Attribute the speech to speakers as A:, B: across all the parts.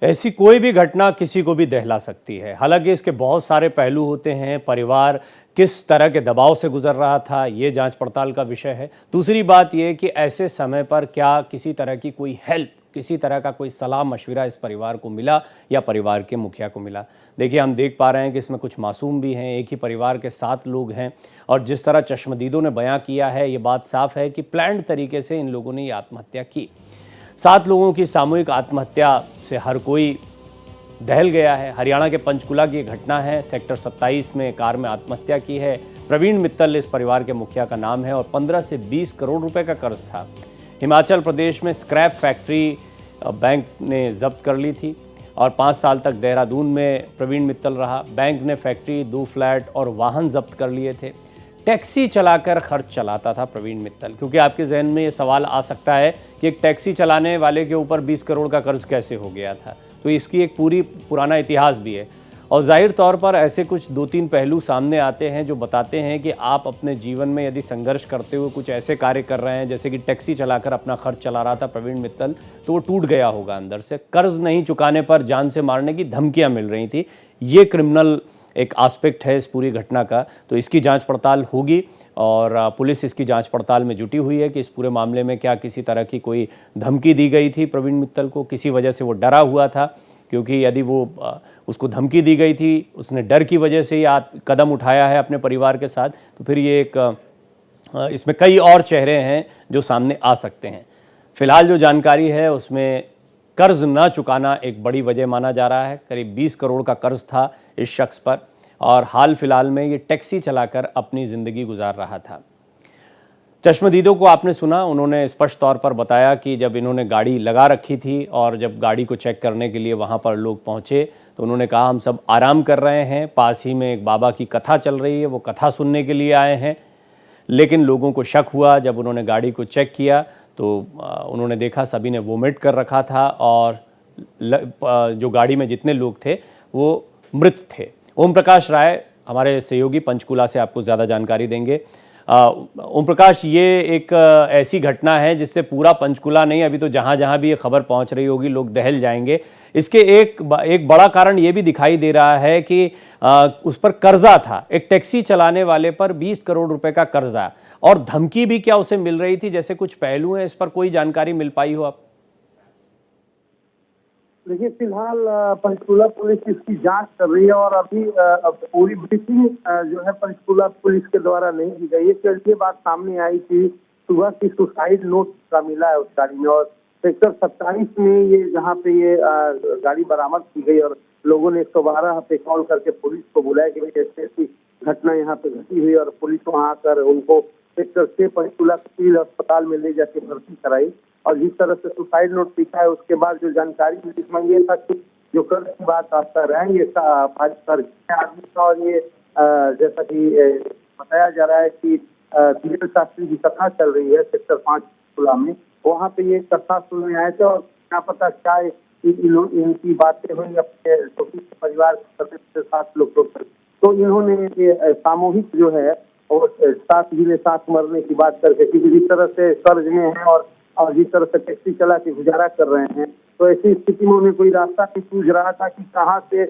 A: ऐसी कोई भी घटना किसी को भी दहला सकती है। हालांकि इसके बहुत सारे पहलू होते हैं। परिवार किस तरह के दबाव से गुजर रहा था, ये जांच पड़ताल का विषय है। दूसरी बात यह कि ऐसे समय पर क्या किसी तरह की कोई हेल्प, किसी तरह का कोई सलाह मशविरा इस परिवार को मिला या परिवार के मुखिया को मिला। देखिए, हम देख पा रहे हैं कि इसमें कुछ मासूम भी हैं। एक ही परिवार के 7 लोग हैं और जिस तरह चश्मदीदों ने बयां किया है, ये बात साफ है कि प्लान्ड तरीके से इन लोगों ने ये आत्महत्या की। 7 लोगों की सामूहिक आत्महत्या से हर कोई दहल गया है। हरियाणा के पंचकुला की घटना है। सेक्टर 27 में कार में आत्महत्या की है। प्रवीण मित्तल इस परिवार के मुखिया का नाम है और 15 से 20 करोड़ रुपए का कर्ज था। हिमाचल प्रदेश में स्क्रैप फैक्ट्री बैंक ने जब्त कर ली थी और 5 साल तक देहरादून में प्रवीण मित्तल रहा। बैंक ने फैक्ट्री, 2 फ्लैट और वाहन जब्त कर लिए थे। टैक्सी चलाकर खर्च चलाता था प्रवीण मित्तल, क्योंकि आपके जहन में ये सवाल आ सकता है कि एक टैक्सी चलाने वाले के ऊपर 20 करोड़ का कर्ज कैसे हो गया था। तो इसकी एक पुराना इतिहास भी है और जाहिर तौर पर ऐसे कुछ 2-3 पहलू सामने आते हैं जो बताते हैं कि आप अपने जीवन में यदि संघर्ष करते हुए कुछ ऐसे कार्य कर रहे हैं, जैसे कि टैक्सी चलाकर अपना खर्च चला रहा था प्रवीण मित्तल, तो वो टूट गया होगा अंदर से। कर्ज नहीं चुकाने पर जान से मारने की धमकियां मिल रही थी। ये क्रिमिनल एक एस्पेक्ट है इस पूरी घटना का। तो इसकी जांच पड़ताल होगी और पुलिस इसकी जांच पड़ताल में जुटी हुई है कि इस पूरे मामले में क्या किसी तरह की कोई धमकी दी गई थी प्रवीण मित्तल को, किसी वजह से वो डरा हुआ था। क्योंकि यदि वो उसको धमकी दी गई थी, उसने डर की वजह से ये कदम उठाया है अपने परिवार के साथ, तो फिर ये एक इसमें कई और चेहरे हैं जो सामने आ सकते हैं। फिलहाल जो जानकारी है उसमें कर्ज न चुकाना एक बड़ी वजह माना जा रहा है। करीब 20 करोड़ का कर्ज था इस शख्स पर और हाल फिलहाल में ये टैक्सी चलाकर अपनी ज़िंदगी गुजार रहा था। चश्मदीदों को आपने सुना, उन्होंने स्पष्ट तौर पर बताया कि जब इन्होंने गाड़ी लगा रखी थी और जब गाड़ी को चेक करने के लिए वहाँ पर लोग पहुँचे तो उन्होंने कहा हम सब आराम कर रहे हैं, पास ही में एक बाबा की कथा चल रही है, वो कथा सुनने के लिए आए हैं। लेकिन लोगों को शक हुआ, जब उन्होंने गाड़ी को चेक किया तो उन्होंने देखा सभी ने वोमिट कर रखा था और जो गाड़ी में जितने लोग थे वो मृत थे। ओम प्रकाश राय हमारे सहयोगी पंचकुला से आपको ज़्यादा जानकारी देंगे। ओम प्रकाश, ये एक ऐसी घटना है जिससे पूरा पंचकुला नहीं, अभी तो जहाँ जहाँ भी ये खबर पहुँच रही होगी लोग दहल जाएंगे। इसके एक बड़ा कारण ये भी दिखाई दे रहा है कि उस पर कर्जा था। एक टैक्सी चलाने वाले पर 20 करोड़ रुपए का कर्जा और धमकी भी क्या उसे मिल रही थी, जैसे कुछ पहलू हैं, इस पर कोई जानकारी मिल पाई हो आप?
B: देखिए, फिलहाल पंचकुला पुलिस इसकी जांच कर रही है और अभी पूरी ब्रीफिंग जो है पंचकुला पुलिस के द्वारा नहीं दी गई है। कल ये बात सामने आई थी सुबह की सुसाइड नोट का मिला है उस गाड़ी में और सेक्टर 27 में ये जहाँ पे ये गाड़ी बरामद की गई और लोगों ने 112 पे कॉल करके पुलिस को बुलाया कि भाई ऐसी घटना यहाँ पे घटी हुई और पुलिस वहाँ आकर उनको सेक्टर 6 पंचकुला सिविल अस्पताल में ले जाके भर्ती कराई। और जिस तरह से सुसाइड नोट लिखा है उसके बाद जो जानकारी मिली इसमें ये था कि जो कर्ज की बात आप कर रहे हैं ये आदमी का और ये जैसा कि बताया जा रहा है कि धीरेन्द्र शास्त्री की कथा चल रही है सेक्टर 5 खुला में, वहाँ पे ये कथा सुनने आए थे और क्या पता क्या इनकी बातें हुई अपने परिवार के सदस्य 7 लोग तो इन्होंने ये सामूहिक जो है और 7 जिले 7 मरने की बात करके, क्योंकि जिस तरह से कर्ज में है और जिस तरह से टैक्सी चला के गुजारा कर रहे हैं, तो ऐसी स्थिति में उन्हें कोई रास्ता नहीं सूझ रहा था कि कहाँ से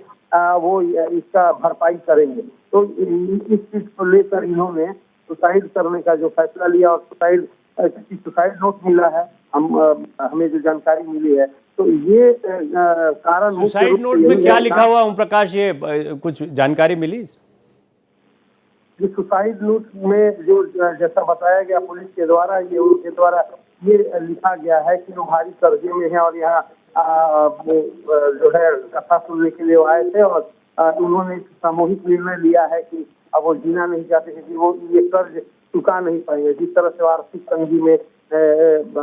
B: वो इसका भरपाई करेंगे। तो इस चीज को लेकर इन्होंने सुसाइड करने का जो फैसला लिया और सुसाइड नोट मिला है, हमें जो जानकारी मिली है, तो ये कारण
A: सुसाइड नोट में क्या लिखा हुआ ओम प्रकाश, ये कुछ जानकारी मिली?
B: सुसाइड नोट में जो जैसा बताया गया पुलिस के द्वारा, ये उनके द्वारा ये लिखा गया है कि वो भारी कर्जे में है और यहाँ जो है कथा सुनने के लिए आए थे और उन्होंने सामूहिक निर्णय लिया है कि अब वो जीना नहीं चाहते क्योंकि वो ये कर्ज चुका नहीं पाएंगे, जिस तरह से आर्थिक तंगी में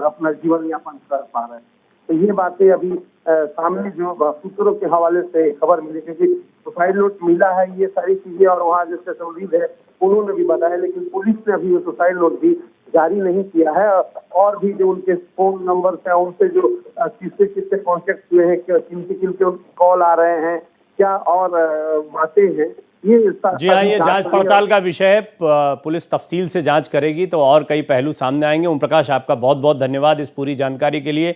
B: अपना जीवन यापन कर पा रहे हैं। तो ये बातें अभी सामने जो सूत्रों के हवाले से खबर मिली, क्योंकि सुसाइड नोट मिला है, ये सारी चीजें और वहाँ जैसे संदिग्ध है उन्होंने भी बताया, लेकिन पुलिस ने अभी वो सुसाइड नोट भी जारी नहीं किया है। और भी जो उनके फोन नंबर है उनसे जो किससे कॉन्टेक्ट हुए हैं, किनके कॉल आ रहे हैं, क्या और बातें हैं, ये
A: जी हाँ, ये जांच पड़ताल का विषय है। पुलिस तफसील से जांच करेगी तो और कई पहलू सामने आएंगे। ओम प्रकाश, आपका बहुत बहुत धन्यवाद इस पूरी जानकारी के लिए।